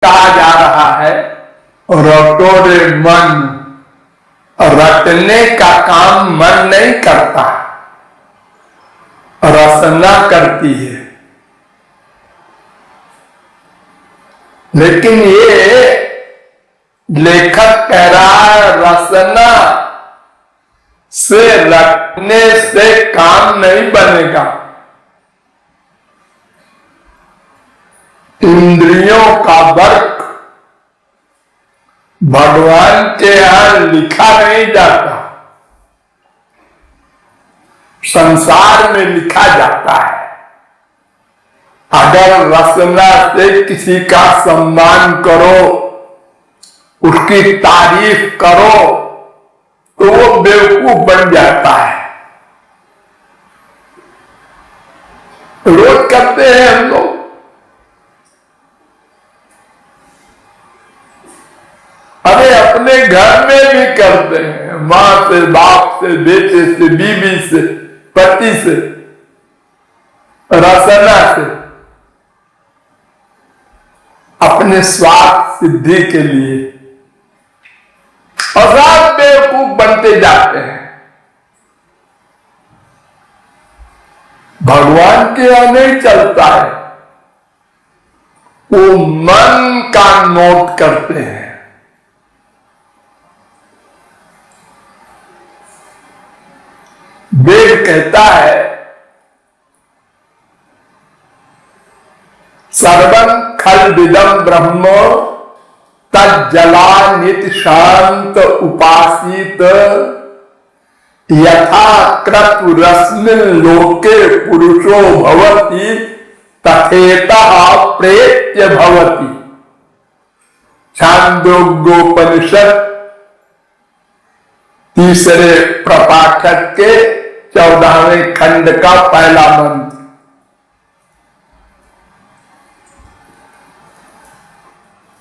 कहा जा रहा है, रटो रे मन, रटने का काम मन नहीं करता, रसना करती है। लेकिन ये लेखक कह रहा है रसना से, रटने से काम नहीं बनेगा। इंद्रियों का वर्क भगवान के यहां लिखा नहीं जाता, संसार में लिखा जाता है। अगर रसना से किसी का सम्मान करो, उसकी तारीफ करो, तो वो बेवकूफ बन जाता है। रोज करते हैं हम लोग। अरे अपने घर में भी करते हैं, माँ से, बाप से, बेटे से, बीवी से, पति से, रसना से, अपने स्वार्थ सिद्धि के लिए, और सब बेवकूफ बनते जाते हैं। भगवान के यहां नहीं चलता है, वो मन का नोट करते हैं। वेद कहता है सर्वं खल्विदं ब्रह्म तज्जला नित शांत उपासित यथा क्रतुरस्मिन् लोके पुरुषो भवति तथेतः प्रेत्य भवति। छांदोग्योपनिषद तीसरे प्रपाठक के 14वें खंड का पहला मंत्र।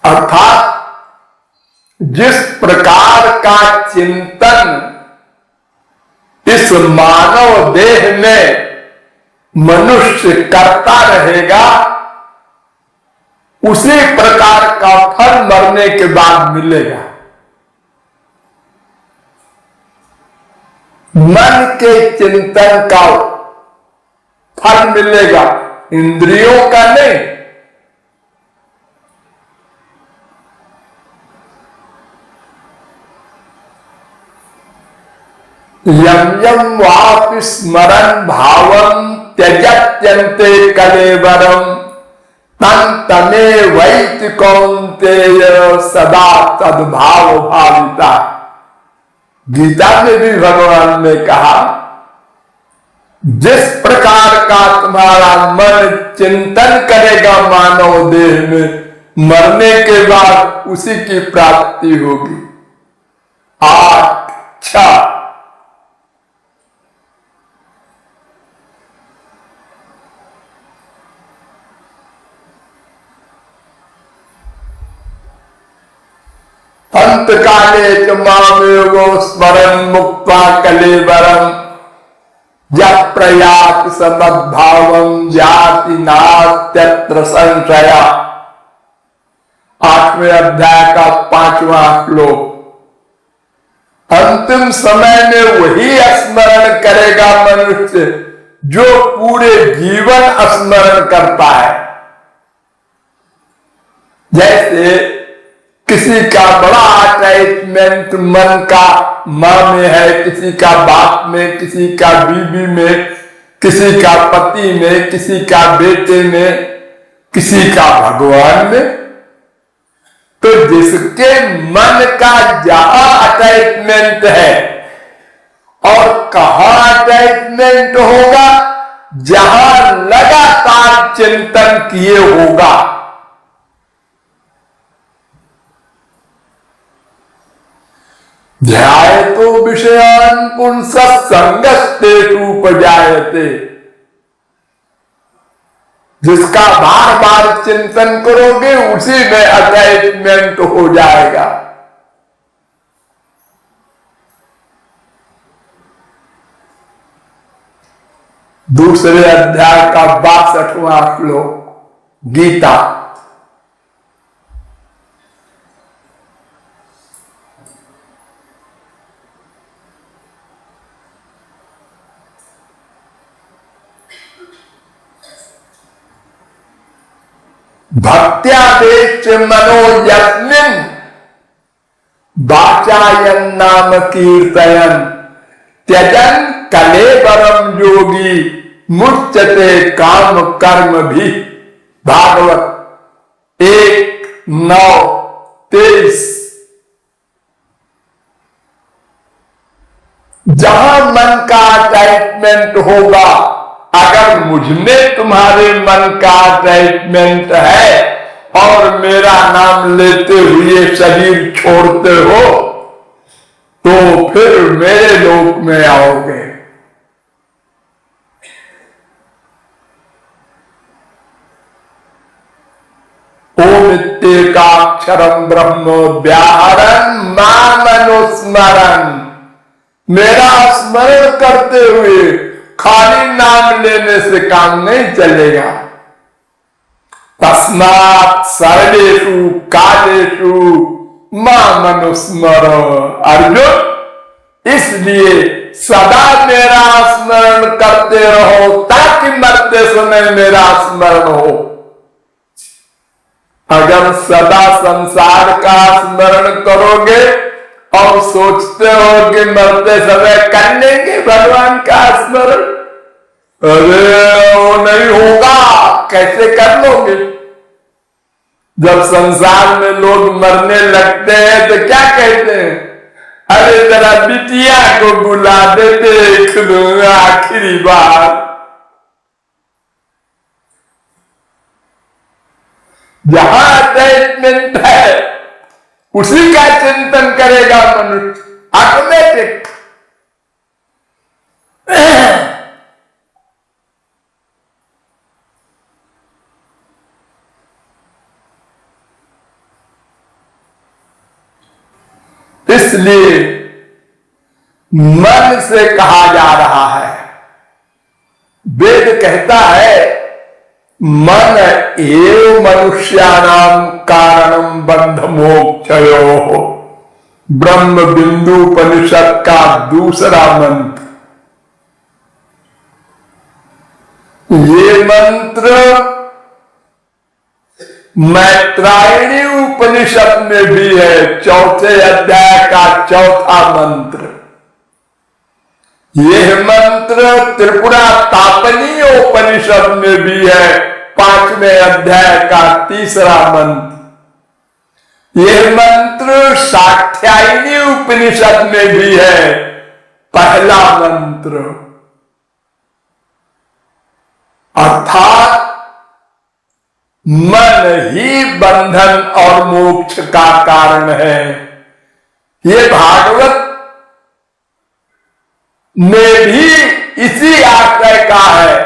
अर्थात जिस प्रकार का चिंतन इस मानव देह में मनुष्य करता रहेगा, उसी प्रकार का फल मरने के बाद मिलेगा। मन के चिंतन का फल मिलेगा, इंद्रियों का नहीं। यम यम वापि स्मरन् भावं त्यजत्यन्ते कलेवरं तं तमेवैति कौन्तेय सदा तद्भाव भाविता। गीता में भी भगवान ने कहा, जिस प्रकार का तुम्हारा मन चिंतन करेगा मानव देह में, मरने के बाद उसी की प्राप्ति होगी। 8:6 अंत काले च मामेवो स्मरन् मुक्त्वा कलेवरं यः प्रयाति समद्भावं जाति नास्त्यत्र संशया। 8वें अध्याय का 5वां श्लोक। अंतिम समय में वही स्मरण करेगा मनुष्य जो पूरे जीवन स्मरण करता है। जैसे किसी का बड़ा अटैचमेंट मन का मां में है, किसी का बाप में, किसी का बीवी में, किसी का पति में, किसी का बेटे में, किसी का भगवान में। तो जिसके मन का जहां अटैचमेंट है और कहां अटैचमेंट होगा, जहां लगातार चिंतन किए होगा, ध्यायतो विषयान् पुंसः संगस्तेषु उपजायते। जिसका बार बार चिंतन करोगे उसी में अटैचमेंट हो जाएगा। दूसरे अध्याय का 62वां श्लोक गीता। भक्त्यादेश मनो यस्मिन् वाचायन नाम कीर्तयन त्यजन कलेवरम योगी मुच्यते काम कर्म भी। भागवत 1:9-23। जहां मन का अटैचमेंट होगा, अगर मुझमें तुम्हारे मन का अटैचमेंट है और मेरा नाम लेते हुए शरीर छोड़ते हो, तो फिर मेरे लोक में आओगे। ओम इत्येकाक्षरम ब्रह्म व्याहरन् मामनुस्मरन्। मेरा स्मरण करते हुए खाली नाम लेने से काम नहीं चलेगा। तस्मात् सर्वेषु कालेषु मामनुस्मर। अर्जुन, इसलिए सदा मेरा स्मरण करते रहो ताकि मरते समय मेरा स्मरण हो। अगर सदा संसार का स्मरण करोगे और सोचते हो कि मरते समय कर लेंगे भगवान का स्मरण, अरे वो नहीं होगा। कैसे कर लोगे? जब संसार में लोग मरने लगते हैं तो क्या कहते हैं? अरे जरा बिटिया को बुला दे, देख लूंगा आखिरी बार। जहां अटैचमेंट है उसी का चिंतन करेगा मनुष्य, ऑटोमेटिक। इसलिए मन से कहा जा रहा है। वेद कहता है मन एव मनुष्याणाम कारणम बंध मोक्षयोः। ब्रह्म बिंदु उपनिषद का दूसरा मंत्र। ये मंत्र मैत्रायणी उपनिषद में भी है, 4थे अध्याय का 4था मंत्र। यह मंत्र त्रिपुरा तापनीय उपनिषद में भी है, 5वें अध्याय का 3रा मंत्र। यह मंत्र साख्यायनी उपनिषद में भी है, पहला मंत्र। अर्थात मन ही बंधन और मोक्ष का कारण है। ये भागवत में भी इसी आशय का है।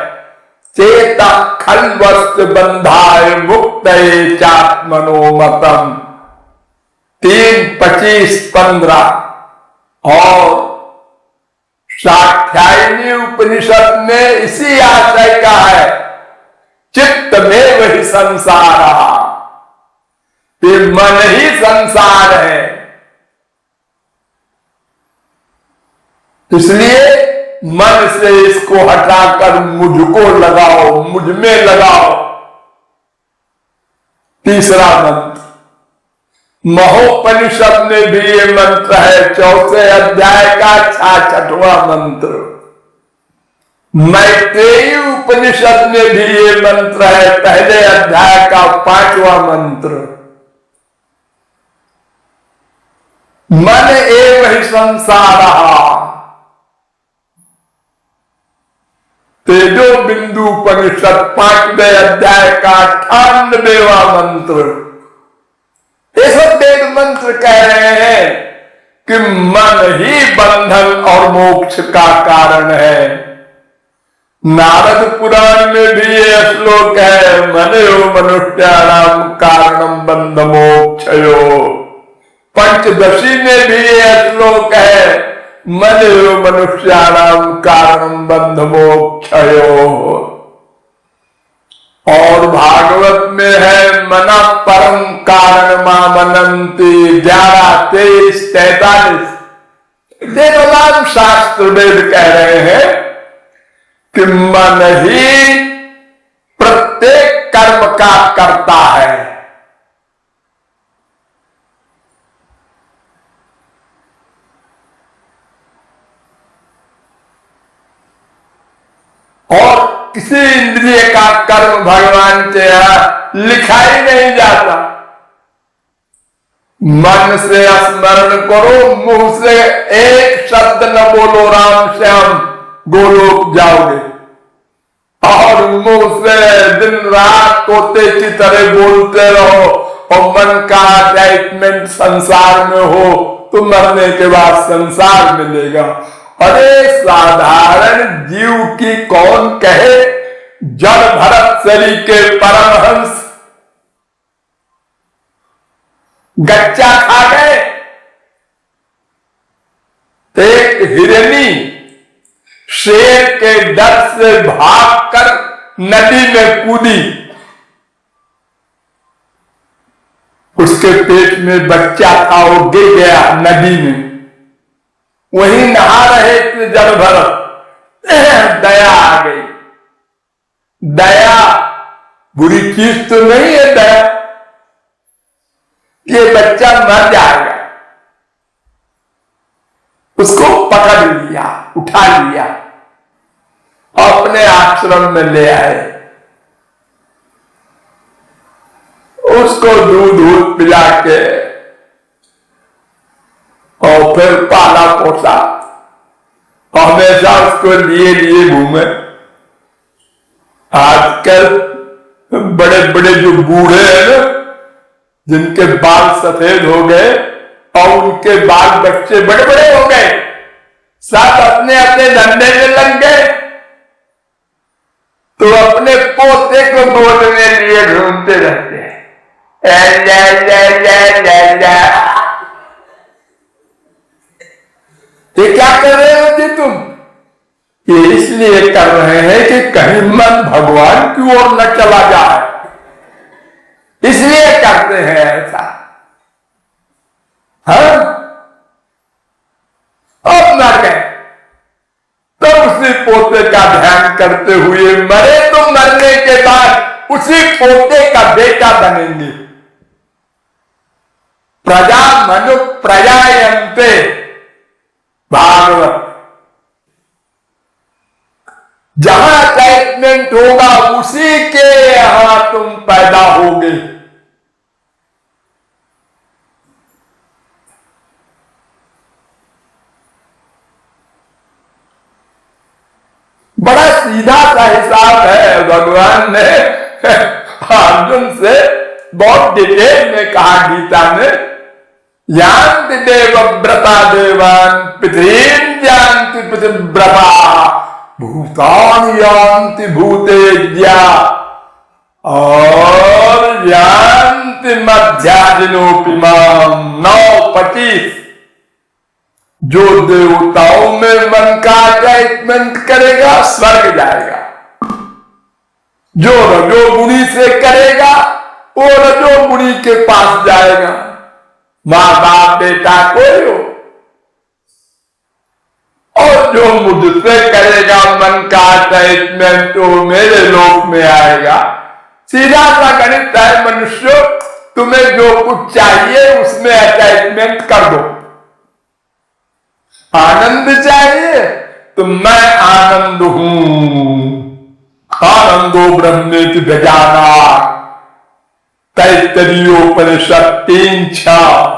चेत खल्वस्त बंधाय मुक्त चात्मनो मतम 3:25-15। और साख्यायनी उपनिषद में इसी आशय का है। चित्त में वही संसार, ये मन ही संसार है। इसलिए मन से इसको हटाकर मुझको लगाओ, मुझ में लगाओ। तीसरा मंत्र महोपनिषद में भी ये मंत्र है, 4थे अध्याय का 66वां मंत्र। मैत्रेयी उपनिषद में भी ये मंत्र है, पहले अध्याय का 5वां मंत्र। मन एव ही संसारः। तेजो बिंदु उपनिषद 5वें अध्याय का 98वां मंत्र। ये सब वेद मंत्र कह रहे हैं कि मन ही बंधन और मोक्ष का कारण है। नारद पुराण में भी ये श्लोक है, मनो मनुष्याणाम कारणम बंध मोक्षयो। पंचदशी में भी ये श्लोक है, मनो मनुष्याणाम कारणम बंध मोक्षयो। और भागवत में है मना परम कारण मामनंती 11, 23, 43। तमाम शास्त्र वेद कह रहे हैं कि मन ही प्रत्येक कर्म का करता है। किसी इंद्रिय का कर्म भगवान के यहां लिखा ही नहीं जाता। मन से स्मरण करो, मुंह से एक शब्द न बोलो राम श्याम, गोलोक जाओगे। और मुंह से दिन रात तोते की तरह बोलते रहो और मन का अटैचमेंट संसार में हो तो मरने के बाद संसार मिलेगा। अरे साधारण जीव की कौन कहे, जड़ भरत शरीर के परमहंस गच्चा खा गए। एक हिरनी शेर के डर से भागकर नदी में कूदी, उसके पेट में बच्चा था, वो गिर गया नदी में, वहीं नहा रहे थे जल भरत। दया आ गई। दया बुरी चीज तो नहीं है दया, ये बच्चा मर जाएगा, उसको पकड़ लिया, उठा लिया, अपने आश्रम में ले आए, उसको दूध पिला के और फिर पाला पोसा, हमेशा उसको लिए लिए घूमे। आजकल बड़े बड़े जो बूढ़े हैं ना, जिनके बाल सफेद हो गए और उनके बाल बच्चे बड़े बड़े हो गए, सब अपने अपने धंधे में लग गए, तो अपने पोते को गोद में लिए घूमते रहते हैं। ये क्या कर रहे हो जी तुम? ये इसलिए कर रहे हैं कि कहीं मन भगवान की ओर न चला जाए, इसलिए करते हैं ऐसा। हाँ, अब मर गए तो उसी पोते का ध्यान करते हुए मरे, तो मरने के बाद उसी पोते का बेटा बनेंगे। प्रजा मनु प्रजायन्ते, भागवत। जहां अटैचमेंट होगा उसी के यहां तुम पैदा होगे। बड़ा सीधा सा हिसाब है। भगवान ने अर्जुन से बहुत डिटेल में कहा गीता में, यान्ति देव व्रता देवान पृथ्वीं यान्ति पृथिव्रता भूतानि यान्ति भूतेज्या और यान्ति मध्याजिनोपि माम। 9:25। जो देवताओं में मन का अटैचमेंट करेगा स्वर्ग जाएगा, जो रजोगुणी से करेगा वो रजोगुणी के पास जाएगा। माँ बाप बेटा कोई हो, और जो मुझसे करेगा मन का अटैचमेंट वो मेरे लोक में आएगा। सीधा सा गणित है मनुष्य, तुम्हें जो कुछ चाहिए उसमें अटैचमेंट कर दो। आनंद चाहिए तो मैं आनंद हूं, आनंदो ब्रह्मेति व्यजानात्, तैत्तरीयोपनिषद 3:6।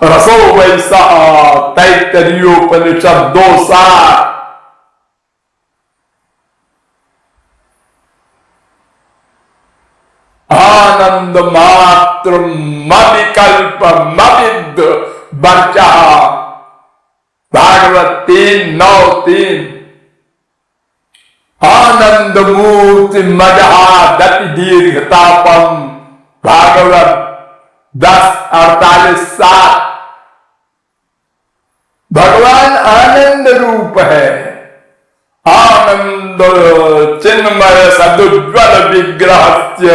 रसो वैसा, तैत्तरीयोपनिषद 2:7। आनंद मात्र मविकल्प मविद बर्चा। भागवत 3:9-3। आनंद मूर्ति मजहा दति दीर्घतापम। भागवत 10:48-7। भगवान आनंद रूप है, आनंद चिन्मय सदुज्वल विग्रहस्य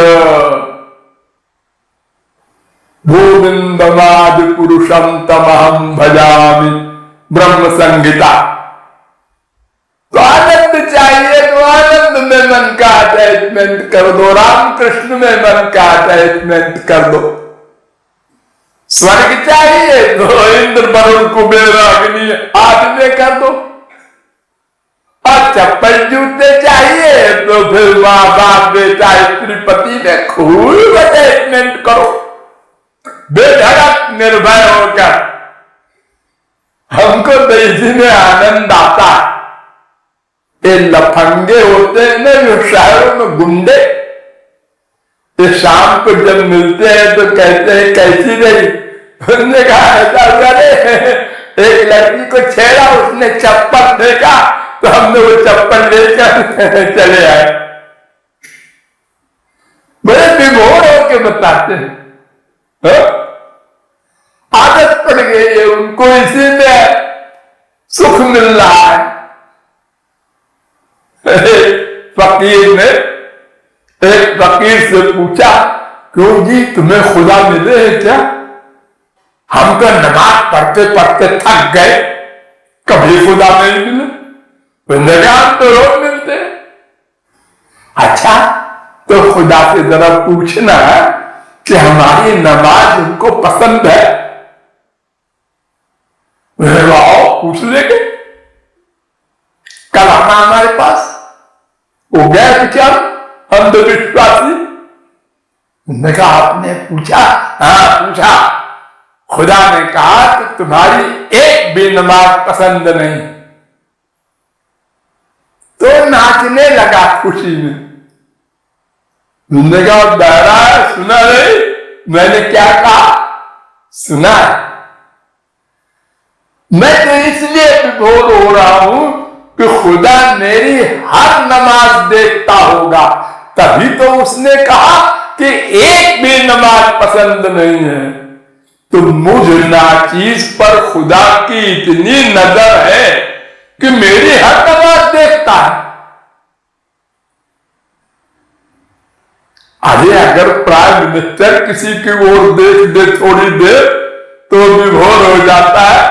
गोविंदमादि पुरुषम तमहं भजामि। ब्रह्म संहिता। तो आनंद चाहिए तो आनंद में मन का अटैचमेंट कर दो, राम कृष्ण में मन का अटैचमेंट कर दो। स्वर्ग चाहिए तो इंद्र वरुण कुबेर अग्नि आदि में कर दो। और चप्पल जूते चाहिए तो फिर माँ बाप बेटा स्त्री पति में खूब अटैचमेंट करो, बेधड़क निर्भय होकर। हमको तो इसी में आनंद आता है। ये लफंगे होते हैं ना जो शहरों में गुंडे, ये शाम को जब मिलते हैं तो कहते हैं कैसी रही, उसने कहा ऐसा करे, एक लड़की को छेड़ा, उसने चप्पल फेंका तो हमने वो चप्पल लेकर चले आए। बड़े विभोर होकर बताते हैं, आदत पड़ गई है उनको, इसी में सुख मिल रहा है। फकीर ने एक फकीर से पूछा, क्यों जी तुम्हें खुदा मिले हैं क्या? हम तो नमाज पढ़ते पढ़ते थक गए, कभी खुदा नहीं मिले। हम तो रोज मिलते हैं। अच्छा तो खुदा से जरा पूछना कि हमारी नमाज उनको पसंद है। आओ पूछ लेंगे, कल आना हमारे पास। वो गए विचार अंधविश्वासी, उन्होंने कहा आपने पूछा? हाँ पूछा। खुदा ने कहा कि तुम्हारी एक भी नमाज पसंद नहीं। तो नाचने लगा खुशी में। उन्होंने कहा बहरा है, सुना नहीं मैंने क्या कहा? सुना। मैं तो इसलिए विभोर हो रहा हूं कि खुदा मेरी हर नमाज देखता होगा, तभी तो उसने कहा कि एक भी नमाज पसंद नहीं है। तो मुझ नाचीज पर खुदा की इतनी नजर है कि मेरी हर नमाज देखता है। अरे अगर प्राइम मिनिस्टर किसी की ओर देख दे थोड़ी देर तो विभोर हो जाता है,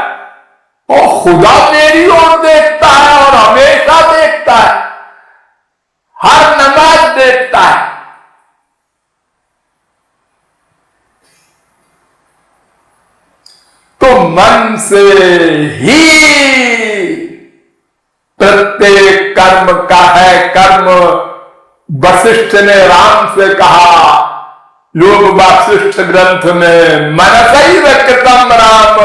और खुदा मेरी ओर देखता है और हमेशा देखता है, हर नमाज देखता है। तो मन से ही प्रत्येक कर्म का है कर्म। वशिष्ठ ने राम से कहा योग वासिष्ठ ग्रंथ में, मनसैव कृतम् राम।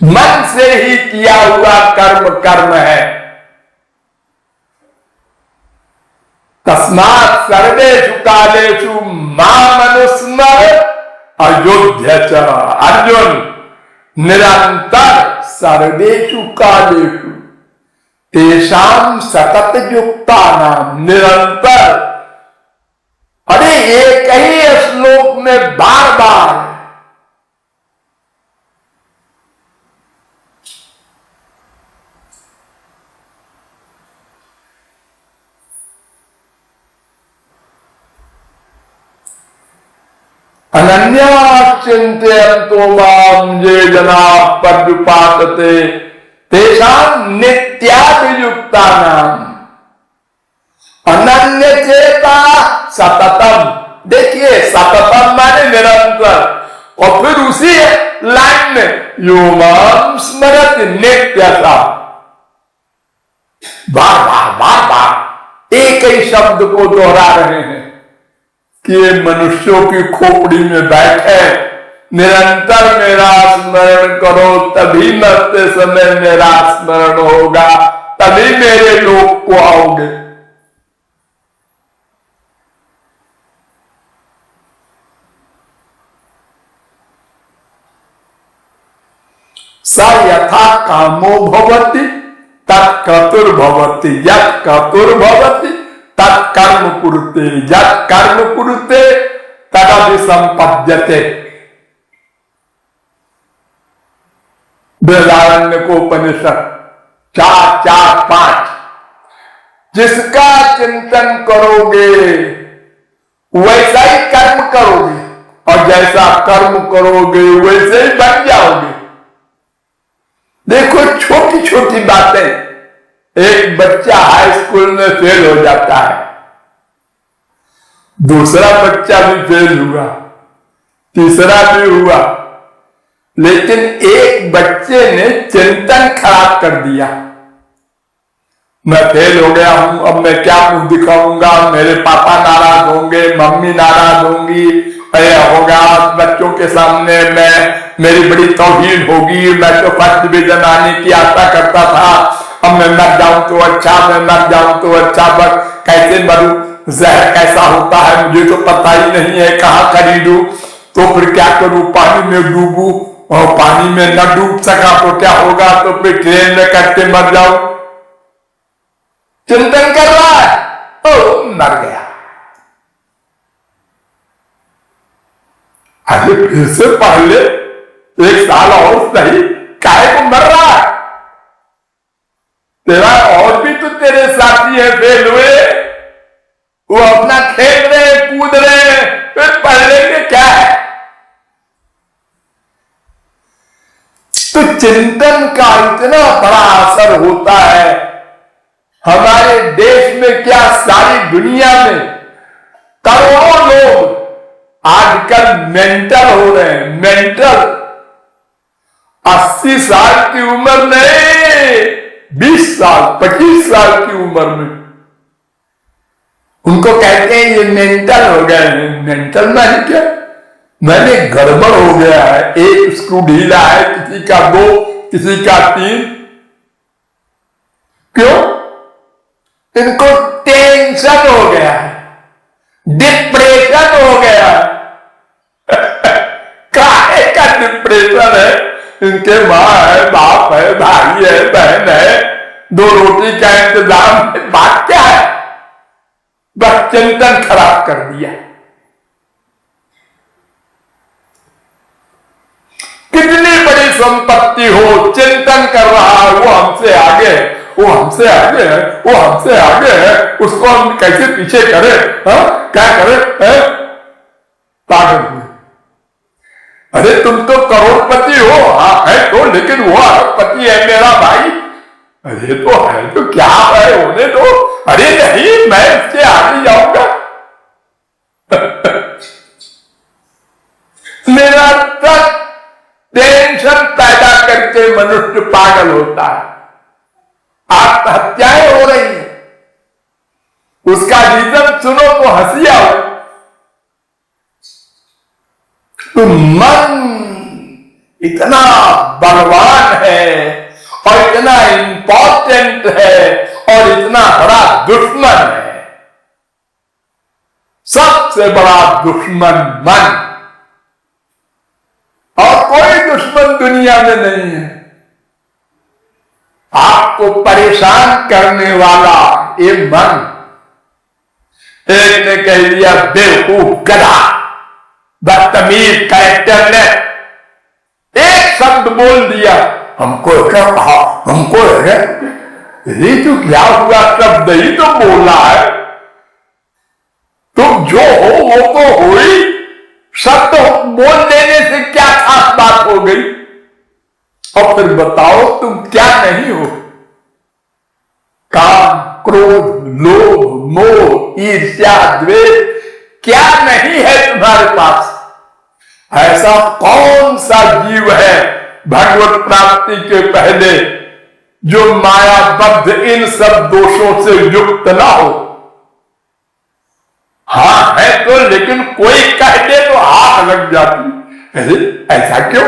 मन से ही किया हुआ कर्म कर्म है। तस्मात् सर्वेषु कालेषु माम् अनुस्मर अयोध्या च। अर्जुन निरंतर सर्वेषु कालेषु तेषां सतत युक्तानां, निरंतर। अरे एक ही श्लोक में बार बार अनन्या चिंतयन्तो मां ये जनाः पर्युपासते तेषां नित्याभियुक्तानां अनन्य चेता सततम। देखिए सततम माने निरंतर, और फिर उसी लाइन में यो मां स्मरत नित्यता। बार बार बार बार एक ही शब्द को दोहरा रहे हैं कि ये मनुष्यों की खोपड़ी में बैठे, निरंतर मेरा स्मरण करो, तभी मरते समय मेरा स्मरण होगा, तभी मेरे लोक को आओगे। स यथा कामो भवति तत्क्रतुर्भवति, यत् क्रतुर्भवति तत्कर्म कुरुते, यत् कर्म कुरुते तदभिसंपद्यते। बृहदारण्यकोपनिषद 4:4-5। जिसका चिंतन करोगे वैसा ही कर्म करोगे, और जैसा कर्म करोगे वैसे ही बन जाओगे। देखो छोटी छोटी बातें, एक बच्चा हाई स्कूल में फेल हो जाता है, दूसरा बच्चा भी फेल हुआ, तीसरा भी हुआ, लेकिन एक बच्चे ने चिंतन खराब कर दिया। मैं फेल हो गया हूं, अब मैं क्या मुंह दिखाऊंगा, मेरे पापा नाराज होंगे, मम्मी नाराज होंगी, अरे होगा बच्चों के सामने मेरी बड़ी तौहीन होगी, मैं तो फर्स्ट डिवीजन आने की आशा करता था, अब मैं मर जाऊं तो अच्छा, मैं मर जाऊं तो अच्छा, बस कैसे मरूं, जहर कैसा होता है मुझे तो पता ही नहीं है, कहाँ खरीदूं, तो फिर क्या करूं, पानी में डूबूं, और पानी में न डूब सका तो क्या होगा, तो फिर ट्रेन में करके मर जाऊं। चिंतन कर रहा है तो मर गया। अरे फिर से पहले 1 साल और सही, काहे को मर रहा है, तेरा और भी तो तेरे साथी है फेल हुए, वो अपना खेल रहे कूद रहे, फिर पढ़ने के क्या है। तो चिंतन का इतना बड़ा असर होता है। हमारे देश में क्या सारी दुनिया में करोड़ों लोग आजकल मेंटल हो रहे हैं, मेंटल। 80 साल की उम्र नहीं, 20 साल 25 साल की उम्र में उनको कहते हैं ये मेंटल हो गए हैं। मेंटल मैंने क्या, मैंने गड़बड़ हो गया है, एक स्क्रू ढीला है, किसी का 2 किसी का 3। क्यों? इनको टेंशन हो गया है, डिप्रेशन हो गया है। काहे का डिप्रेशन है? इनके माँ है, बाप है, भाई है, बहन है, 2 रोटी का इंतजाम है, बात क्या है? बस चिंतन खराब कर दिया। कितनी बड़ी संपत्ति हो, चिंतन कर रहा है वो हमसे आगे है, वो हमसे आगे है, वो हमसे आगे है, उसको हम कैसे पीछे करें, क्या करें, पागल हुए। अरे तुम तो करोड़पति हो, हाँ है तो, लेकिन वो अरबपति है मेरा भाई। अरे तो है तो क्या है, होने दो। अरे नहीं, मैं इससे आगे जाऊंगा। मेरा तक टेंशन पैदा करके मनुष्य पागल होता है। आत्महत्याएं हो रही हैं, उसका रीजन सुनो तो हंसी आओ। तो मन इतना बलवान है और इतना इंपॉर्टेंट है और इतना बड़ा दुश्मन है। सबसे बड़ा दुश्मन मन, और कोई दुश्मन दुनिया में नहीं है। आपको परेशान करने वाला ये मन। एक ने कह दिया बेवकूफ, गधा, बदतमीज, कैरेक्टर ने एक शब्द बोल दिया, हमको क्या कहा, हमको है ये तो क्या हुआ, शब्द ही तो बोला है। तुम जो हो वो तो हो ही, शब्द बोल देने से क्या खास बात हो गई। और फिर बताओ तुम क्या नहीं हो। काम, क्रोध, लोभ, मोह, ईर्ष्या, द्वेष क्या नहीं है तुम्हारे पास। ऐसा कौन सा जीव है भगवत प्राप्ति के पहले जो मायाबद्ध इन सब दोषों से युक्त ना हो। हाँ है तो, लेकिन कोई कह दे तो आग लग जाती। अरे ऐसा क्यों?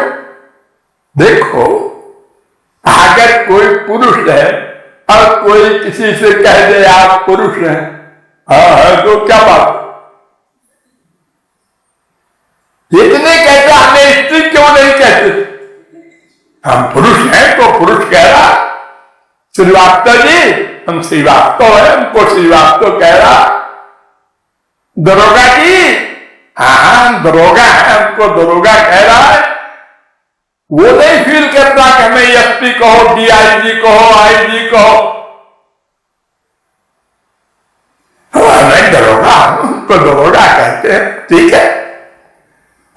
देखो, अगर कोई पुरुष है और कोई किसी से कह दे आप पुरुष हैं, हाँ है तो क्या बात। इतने कहते हमें स्त्री क्यों नहीं कहते? हम पुरुष हैं तो पुरुष कह रहा, श्रीवास्तव जी हम श्रीवास्तव है, हमको श्रीवास्तव कह रहा। दरोगा जी, हाँ दरोगा है, हमको दरोगा कह रहा है। वो नहीं फील करता कि हमें एसपी कहो, डीआईजी कहो, आईजी कहो। हमें दरोगा, हमको दरोगा कहते हैं, ठीक है,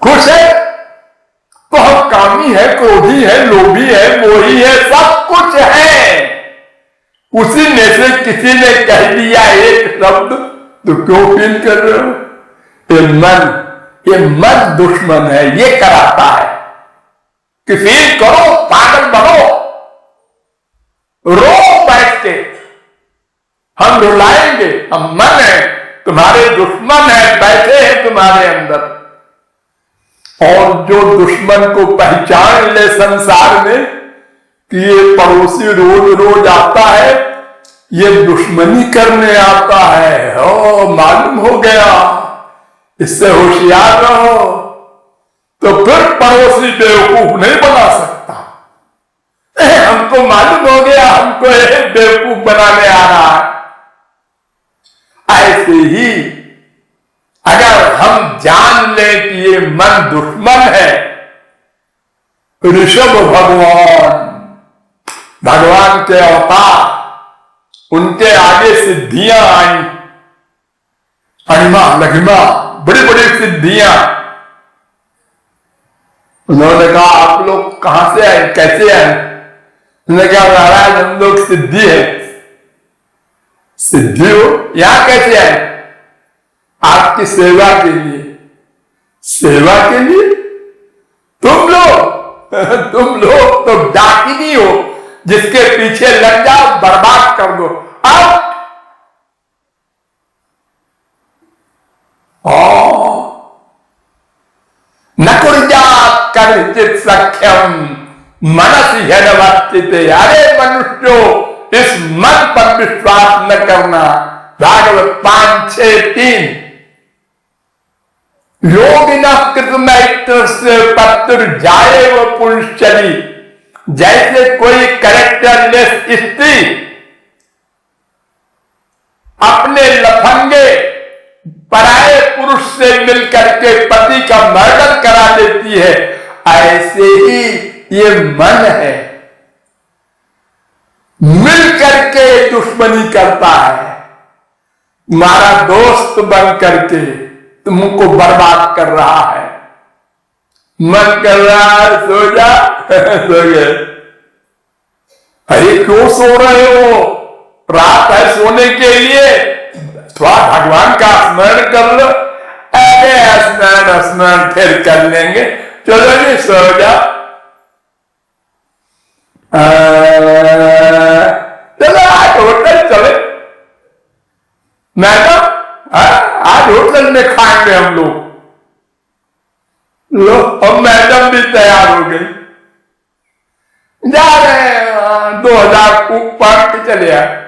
खुश है। तो हम कामी है, क्रोधी है, लोभी है, मोही है, सब कुछ है। उसी में से किसी ने कह दिया एक शब्द, तो क्यों फील कर रहे हो? ये मन दुश्मन है, ये कराता है। कि फील करो, पागल बनो, रो बैठ के, हम रुलाएंगे, हम मन है, तुम्हारे दुश्मन है, बैठे हैं तुम्हारे अंदर। और जो दुश्मन को पहचान ले संसार में कि ये पड़ोसी रोज रोज आता है, ये दुश्मनी करने आता है, हो मालूम हो गया, इससे होशियार रहो, तो फिर पड़ोसी बेवकूफ नहीं बना सकता। हमको मालूम हो गया, हमको बेवकूफ बनाने आ रहा है। ऐसे ही अगर हम जान लें कि ये मन दुश्मन है, ऋषभ भगवान के अवतार, उनके आगे सिद्धियां आई, अणिमा लघिमा, बड़ी बड़ी सिद्धियां। उन्होंने कहा आप लोग कहां से आए, कैसे आए? उन्होंने कहा महाराज हम लोग सिद्धि है। सिद्धि हो, यहां कैसे आए? आपकी सेवा के लिए। सेवा के लिए? तुम लोग तो डाकिनी हो, जिसके पीछे लग जाओ बर्बाद कर दो। अब नकुर्जा कर्चित सख्यम मनस यदवस्थित। अरे मनुष्यों, इस मन पर विश्वास न करना। भागवत 5:6-3। योगिना कृतमैत्र से पत्र जाए वो पुरुषचली। जैसे कोई कैरेक्टरलेस स्त्री अपने लफंगे पराये पुरुष से मिलकर के पति का मर्डर करा देती है, ऐसे ही ये मन है, मिलकर के दुश्मनी करता है। तुम्हारा दोस्त बन करके तुमको बर्बाद कर रहा है। मन कर रहा है सो जा, सो गए। अरे क्यों सो रहे हो? रात है सोने के लिए, थोड़ा भगवान का स्मरण कर लो। अरे स्मरण फिर कर लेंगे, चलो जी सो जा। चलो आज होटल चले, मैडम आज होटल में खाएंगे हम लोग। लो, अब मैडम भी तैयार हो गई, जा रहे हैं 2000 कूक पार के चले आए।